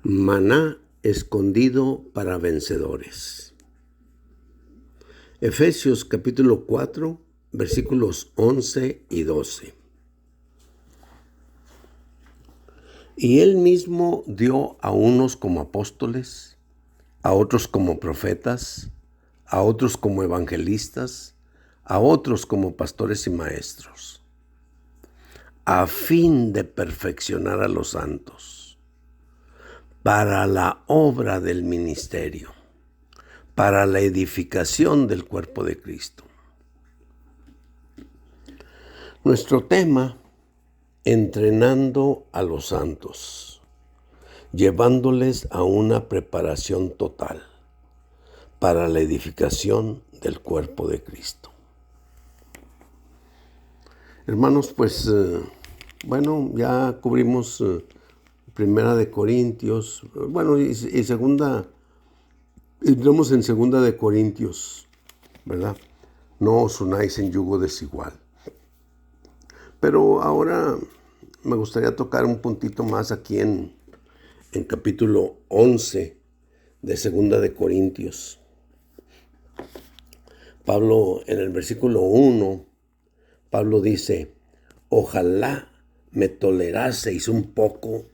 Maná escondido para vencedores. Efesios capítulo 4, versículos 11 y 12. Y él mismo dio a unos como apóstoles, a otros como profetas, a otros como evangelistas, a otros como pastores y maestros, a fin de perfeccionar a los santos, para la obra del ministerio, para la edificación del cuerpo de Cristo. Nuestro tema, entrenando a los santos, llevándoles a una preparación total para la edificación del cuerpo de Cristo. Hermanos, pues, ya cubrimos Primera de Corintios, y segunda, entramos en Segunda de Corintios, ¿verdad? No os unáis en yugo desigual. Pero ahora me gustaría tocar un puntito más aquí en capítulo 11 de Segunda de Corintios. Pablo, en el versículo 1, Pablo dice: ojalá me toleraseis un poco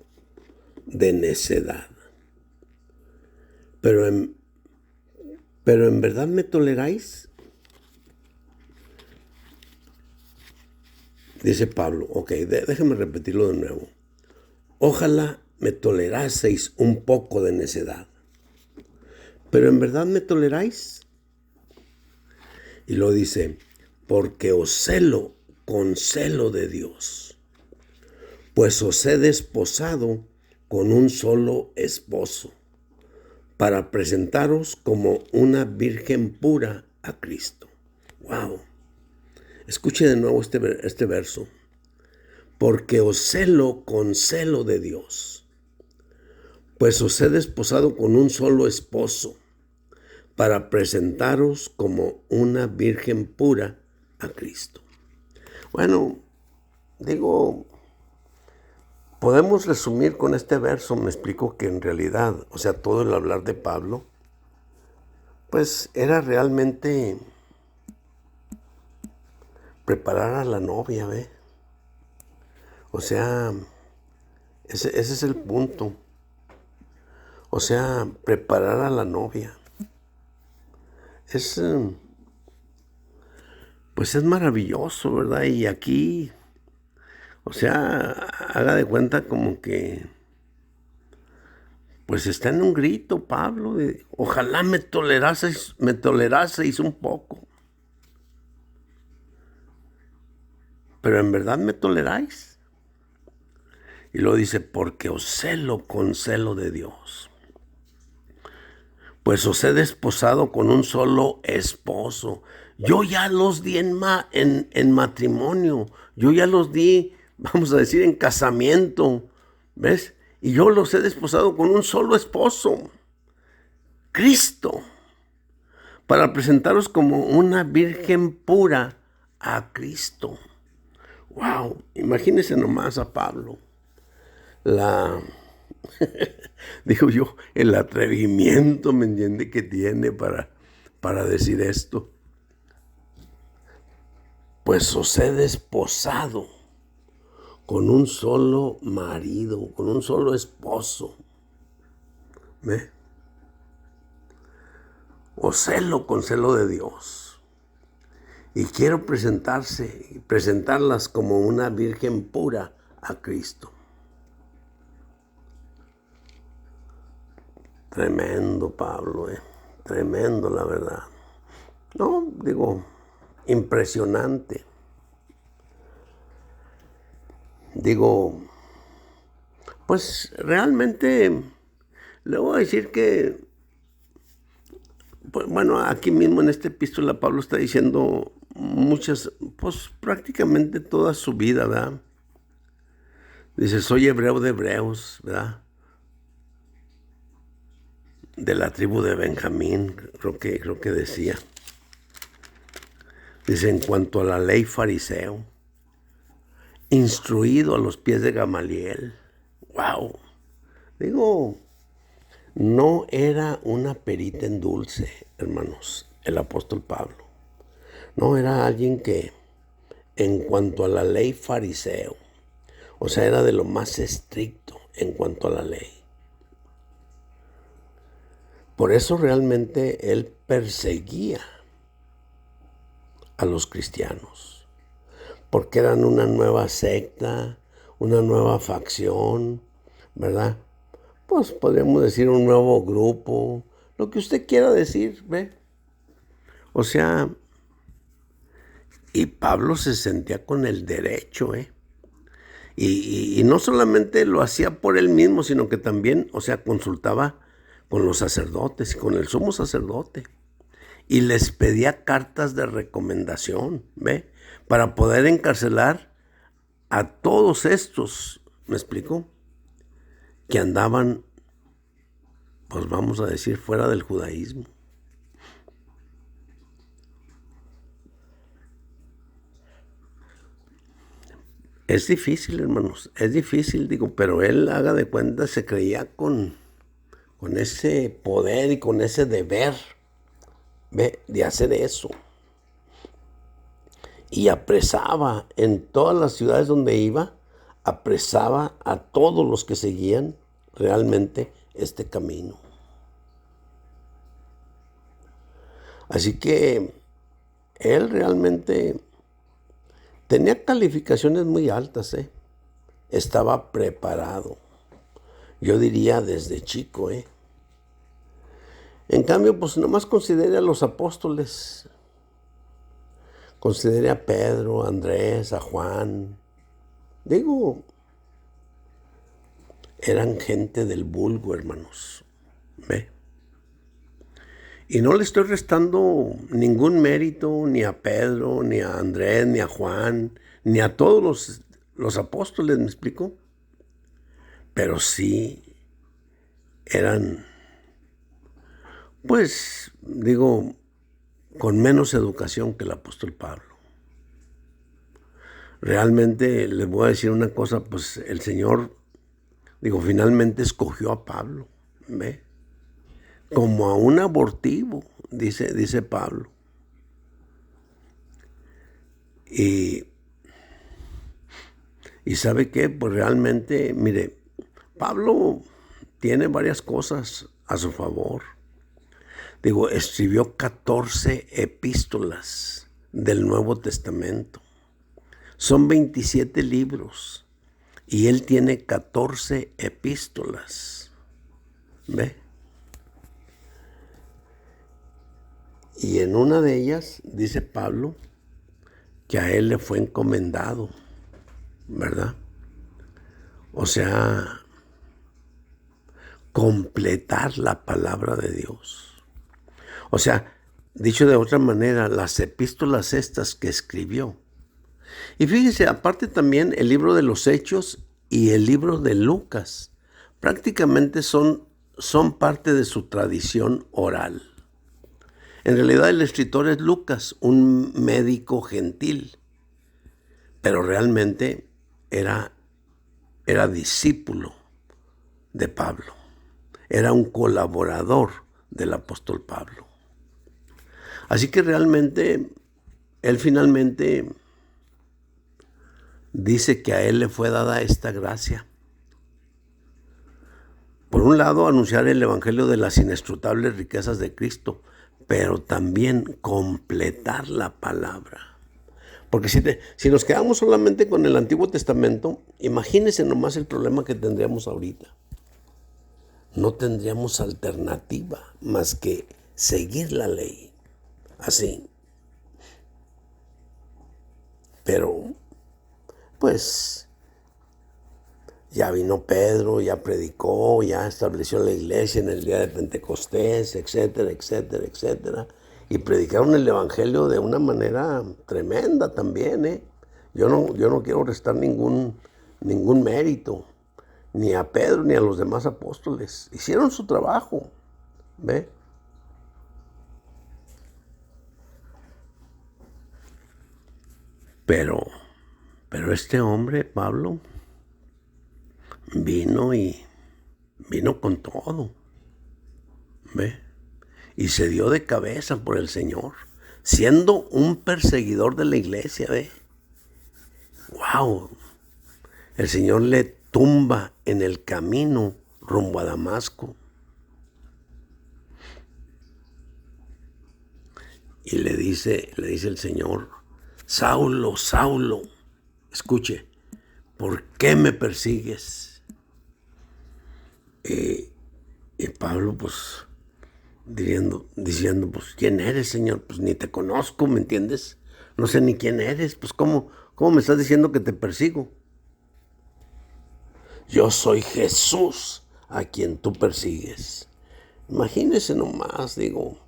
de necedad. Pero en verdad me toleráis. Dice Pablo, déjame repetirlo de nuevo. Ojalá me toleraseis un poco de necedad. Pero en verdad me toleráis. Y lo dice, porque os celo con celo de Dios, pues os he desposado con un solo esposo, para presentaros como una virgen pura a Cristo. ¡Wow! Escuche de nuevo este verso. Porque os celo con celo de Dios, pues os he desposado con un solo esposo, para presentaros como una virgen pura a Cristo. Bueno, podemos resumir con este verso, me explico, que en realidad, todo el hablar de Pablo, pues era realmente preparar a la novia, ¿ve? Ese es el punto. Preparar a la novia. Pues es maravilloso, ¿verdad? Y aquí, haga de cuenta como que, pues está en un grito Pablo de, ojalá me toleraseis un poco. Pero en verdad me toleráis. Y lo dice, porque os celo con celo de Dios. Pues os he desposado con un solo esposo. Yo ya los di en matrimonio. Yo ya los di, vamos a decir, en casamiento. ¿Ves? Y yo los he desposado con un solo esposo, Cristo, para presentaros como una virgen pura a Cristo. ¡Wow! Imagínense nomás a Pablo. Digo yo, el atrevimiento, ¿me entiende?, que tiene para decir esto. Pues os he desposado con un solo marido, con un solo esposo. ¿Ve? Os celo con celo de Dios. Y quiero presentarlas como una virgen pura a Cristo. Tremendo, Pablo, tremendo, la verdad. No, impresionante. Pues realmente le voy a decir que, pues, aquí mismo en esta epístola Pablo está diciendo muchas, pues prácticamente toda su vida, ¿verdad? Dice, soy hebreo de hebreos, ¿verdad? De la tribu de Benjamín, creo que decía. Dice, en cuanto a la ley fariseo, instruido a los pies de Gamaliel. ¡Wow! no era una perita en dulce, hermanos, el apóstol Pablo. No era alguien que, en cuanto a la ley, fariseo. O sea, era de lo más estricto en cuanto a la ley. Por eso realmente él perseguía a los cristianos, porque eran una nueva secta, una nueva facción, ¿verdad? Pues podríamos decir un nuevo grupo, lo que usted quiera decir, ¿ve? O sea, y Pablo se sentía con el derecho, ¿eh? Y no solamente lo hacía por él mismo, sino que también, o sea, consultaba con los sacerdotes y con el sumo sacerdote. Y les pedía cartas de recomendación, ¿ve? Para poder encarcelar a todos estos, ¿me explico? Que andaban, pues vamos a decir, fuera del judaísmo. Es difícil, hermanos, es difícil, digo, pero él, haga de cuenta, se creía con ese poder y con ese deber, ¿ve? De hacer eso. Y apresaba en todas las ciudades donde iba, apresaba a todos los que seguían realmente este camino. Así que él realmente tenía calificaciones muy altas, ¿eh? Estaba preparado. Yo diría desde chico, ¿eh? En cambio, pues nomás considere a los apóstoles. Considere a Pedro, a Andrés, a Juan. Digo, eran gente del vulgo, hermanos. ¿Ve? Y no le estoy restando ningún mérito ni a Pedro, ni a Andrés, ni a Juan, ni a todos los apóstoles, ¿me explico? Pero sí eran, pues, digo, con menos educación que el apóstol Pablo. Realmente les voy a decir una cosa, pues el Señor, digo, finalmente escogió a Pablo, ¿ve? Como a un abortivo, dice Pablo. Y ¿sabe qué? Pues realmente, mire, Pablo tiene varias cosas a su favor. Digo, escribió 14 epístolas del Nuevo Testamento. Son 27 libros y él tiene 14 epístolas. ¿Ve? Y en una de ellas dice Pablo que a él le fue encomendado, ¿verdad? O sea, completar la palabra de Dios. O sea, dicho de otra manera, las epístolas estas que escribió. Y fíjese, aparte también el libro de los Hechos y el libro de Lucas, prácticamente son parte de su tradición oral. En realidad el escritor es Lucas, un médico gentil, pero realmente era discípulo de Pablo. Era un colaborador del apóstol Pablo. Así que realmente, él finalmente dice que a él le fue dada esta gracia. Por un lado, anunciar el evangelio de las inescrutables riquezas de Cristo, pero también completar la palabra. Porque si nos quedamos solamente con el Antiguo Testamento, imagínense nomás el problema que tendríamos ahorita. No tendríamos alternativa más que seguir la ley. Así. Pero, pues, ya vino Pedro, ya predicó, ya estableció la iglesia en el día de Pentecostés, etcétera, etcétera, etcétera. Y predicaron el evangelio de una manera tremenda también, ¿eh? Yo no quiero restar ningún mérito, ni a Pedro ni a los demás apóstoles. Hicieron su trabajo, ¿ve? Pero este hombre, Pablo, vino con todo. ¿Ve? Y se dio de cabeza por el Señor, siendo un perseguidor de la iglesia, ¿ve? ¡Wow! El Señor le tumba en el camino rumbo a Damasco. Y le dice el Señor: Saulo, Saulo, escuche, ¿por qué me persigues? Y Pablo, pues, diciendo, pues, ¿quién eres, Señor? Pues ni te conozco, ¿me entiendes? No sé ni quién eres, pues, ¿cómo me estás diciendo que te persigo? Yo soy Jesús a quien tú persigues. Imagínese nomás, digo,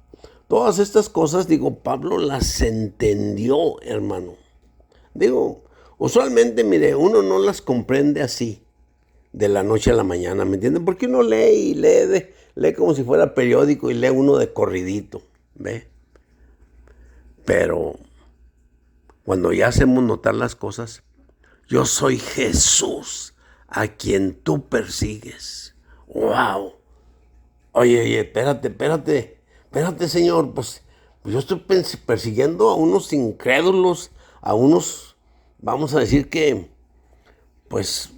todas estas cosas, digo, Pablo las entendió, hermano. Digo, usualmente, mire, uno no las comprende así, de la noche a la mañana, ¿me entienden? Porque uno lee y lee como si fuera periódico y lee uno de corridito, ¿ve? Pero cuando ya hacemos notar las cosas, yo soy Jesús a quien tú persigues. ¡Wow! Oye, espérate, Señor, pues yo estoy persiguiendo a unos incrédulos, a unos, vamos a decir que, pues,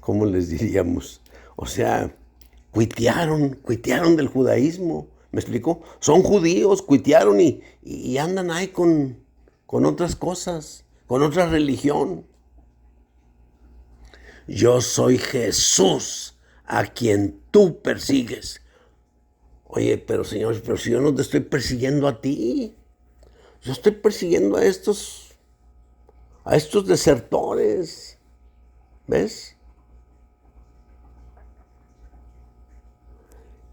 ¿cómo les diríamos? O sea, cuitearon del judaísmo, ¿me explico? Son judíos, cuitearon y andan ahí con otras cosas, con otra religión. Yo soy Jesús a quien tú persigues. Oye, pero Señor, pero si yo no te estoy persiguiendo a ti, yo estoy persiguiendo a estos desertores, ¿ves?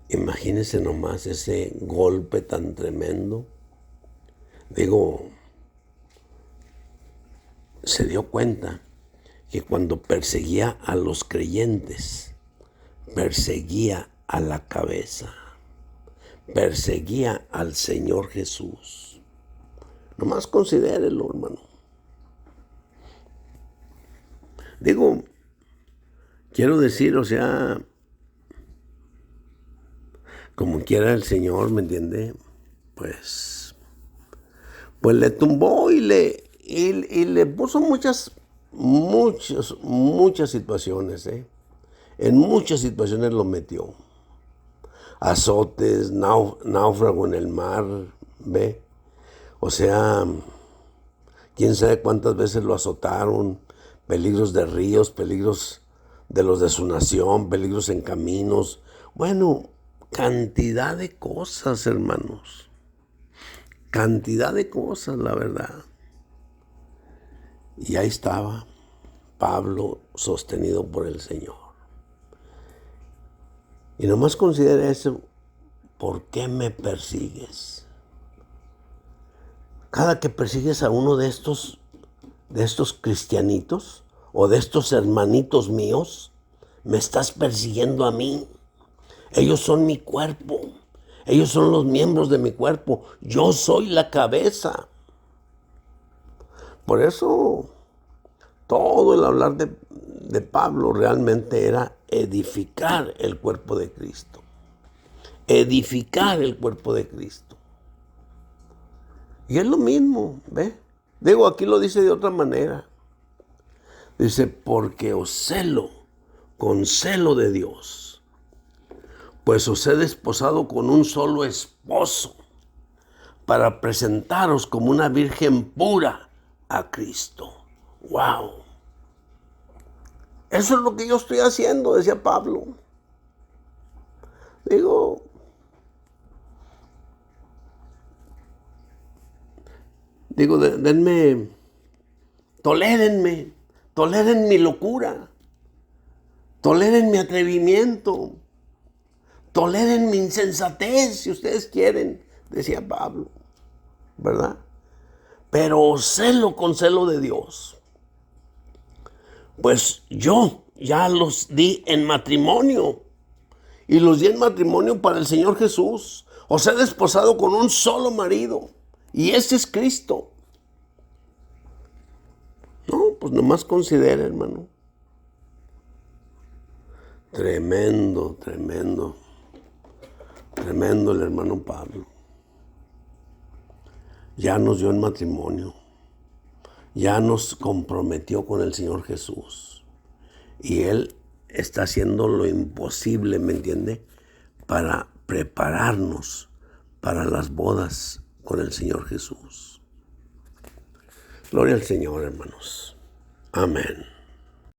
Imagínense nomás ese golpe tan tremendo. Digo, se dio cuenta que cuando perseguía a los creyentes, perseguía a la cabeza, perseguía al Señor Jesús. Nomás considérelo, hermano. Digo, quiero decir, o sea, como quiera el Señor, ¿me entiende? Pues le tumbó y le puso muchas situaciones, ¿eh? En muchas situaciones lo metió. Azotes, náufrago en el mar, ¿ve? O sea, quién sabe cuántas veces lo azotaron, peligros de ríos, peligros de los de su nación, peligros en caminos. Bueno, cantidad de cosas, hermanos. Cantidad de cosas, la verdad. Y ahí estaba Pablo sostenido por el Señor. Y nomás considera eso: ¿por qué me persigues? Cada que persigues a uno de estos cristianitos o de estos hermanitos míos, me estás persiguiendo a mí. Ellos son mi cuerpo. Ellos son los miembros de mi cuerpo. Yo soy la cabeza. Por eso, todo el hablar de Pablo realmente era edificar el cuerpo de Cristo. Edificar el cuerpo de Cristo. Y es lo mismo, ¿ve? Digo, aquí lo dice de otra manera. Dice, porque os celo con celo de Dios, pues os he desposado con un solo esposo, para presentaros como una virgen pura a Cristo. ¡Wow! Eso es lo que yo estoy haciendo, decía Pablo. Digo, denme, toleren mi locura, toleren mi atrevimiento, toleren mi insensatez, si ustedes quieren, decía Pablo, ¿verdad? Pero celo con celo de Dios, pues yo ya los di en matrimonio, y los di en matrimonio para el Señor Jesús. Os he desposado con un solo marido, y ese es Cristo. No, pues nomás considera, hermano. Tremendo. Tremendo el hermano Pablo. Ya nos dio en matrimonio. Ya nos comprometió con el Señor Jesús. Y Él está haciendo lo imposible, ¿me entiende? Para prepararnos para las bodas con el Señor Jesús. Gloria al Señor, hermanos. Amén.